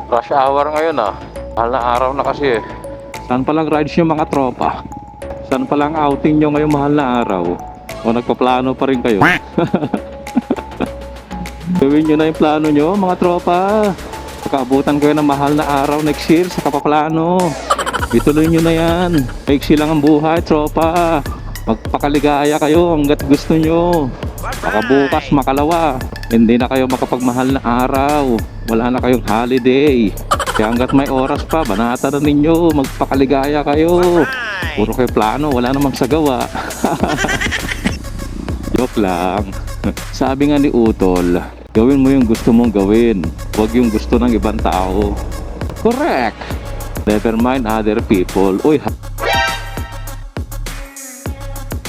Rush hour ngayon ah. Mahal na araw na kasi eh. Saan palang rides nyo mga tropa? Saan palang outing nyo ngayong mahal na araw? O nagpaplano pa rin kayo? Gawin nyo na yung plano nyo mga tropa. Pagkaabutan kayo ng mahal na araw next year sa kapaplano. Ituloy nyo na yan. Maiksi lang ang buhay tropa. Magpakaligaya kayo hanggat gusto nyo. Baka bukas makalawa, hindi na kayo makapagmahal na araw. Wala na kayong holiday. Kaya hanggat may oras pa, banata na ninyo. Magpakaligaya kayo. Puro kayo plano, wala namang sagawa. Joke lang. Sabi nga ni Utol, gawin mo yung gusto mong gawin, huwag yung gusto ng ibang tao. Correct. Never mind other people. Uy,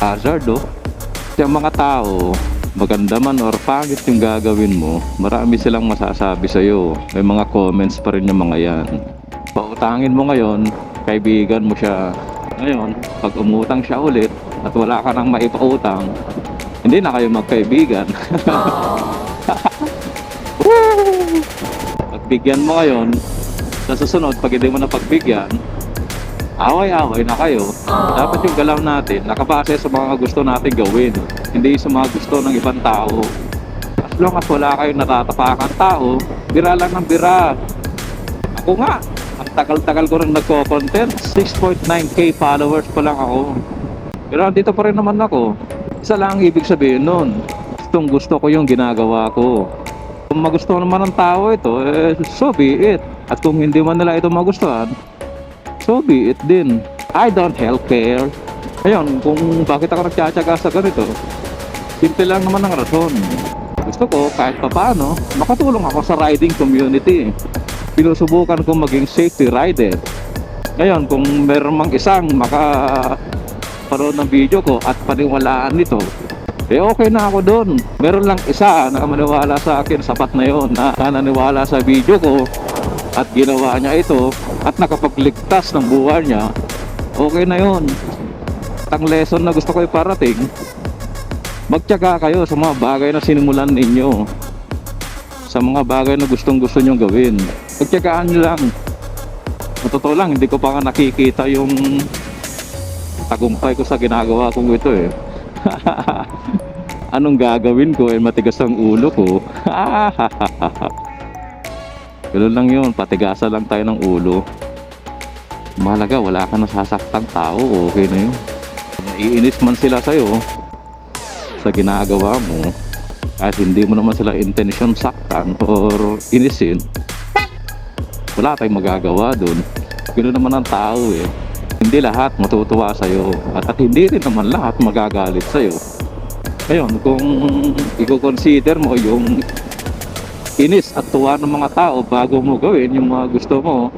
hazard oh. Kasi ang mga tao, maganda man or pangit yung gagawin mo, marami silang masasabi sa'yo. May mga comments pa rin yung mga yan. Pautangin mo ngayon, kaibigan mo siya. Ngayon, pag umutang siya ulit at wala ka nang maipautang, hindi na kayo magkaibigan. Pagbigyan mo ngayon, sa susunod, pag hindi mo na pagbigyan, away-away na kayo. Dapat yung galaw natin nakabase sa mga gusto natin gawin, hindi sa mga gusto ng ibang tao. As long as wala kayong natatapakan tao, bira lang ng bira. Ako nga, ang tagal-tagal ko rin nagko-content, 6.9k followers pa lang ako. Pero dito pa rin naman ako. Isa lang ang ibig sabihin nun, gustong gusto ko yung ginagawa ko. Kung magustuhan naman ng tao ito, so be it. At kung hindi man nila ito magustuhan, so be it din. I don't help care. Ngayon, kung bakit ako nagtsatsaga sa ganito, simple lang naman ang rason. Gusto ko kahit papaano, makatulong ako sa riding community. Pinusubukan ko maging safety rider. Ngayon, kung meron mang isang makaparoon ng video ko at paniwalaan nito, okay na ako doon. Meron lang isa na maniwala sa akin, sapat na yon, na naniwala sa video ko at ginawa niya ito at nakapagligtas ng buhay niya, okay na yon. Ang lesson na gusto ko iparating, magtiyaga kayo sa mga bagay na sinimulan ninyo, sa mga bagay na gustong gusto nyong gawin. Magtiyagaan nyo lang. Totoo lang, hindi ko pa nga nakikita yung tagumpay ko sa ginagawa kong ito eh. Anong gagawin ko matigas ang ulo ko. Ganun lang yun, patigasan lang tayo ng ulo. Mahalaga, wala ka nasasaktang tao, okay na yun. Kung naiinis man sila sa'yo sa ginagawa mo, kahit hindi mo naman sila intensyon saktan or inisin, wala tayong magagawa dun. Ganun naman ang tao eh. Hindi lahat matutuwa sa'yo at hindi rin naman lahat magagalit sa'yo. Ngayon, kung i-consider mo yung inis at tuwa ng mga tao bago mo gawin yung mga gusto mo,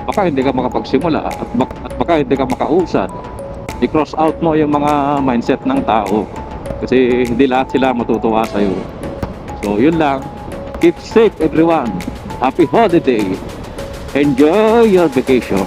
baka hindi ka makapagsimula at baka hindi ka makausad. I-cross out mo yung mga mindset ng tao kasi hindi lahat sila matutuwa sa'yo. So yun lang. Keep safe everyone. Happy holiday. Enjoy your vacation.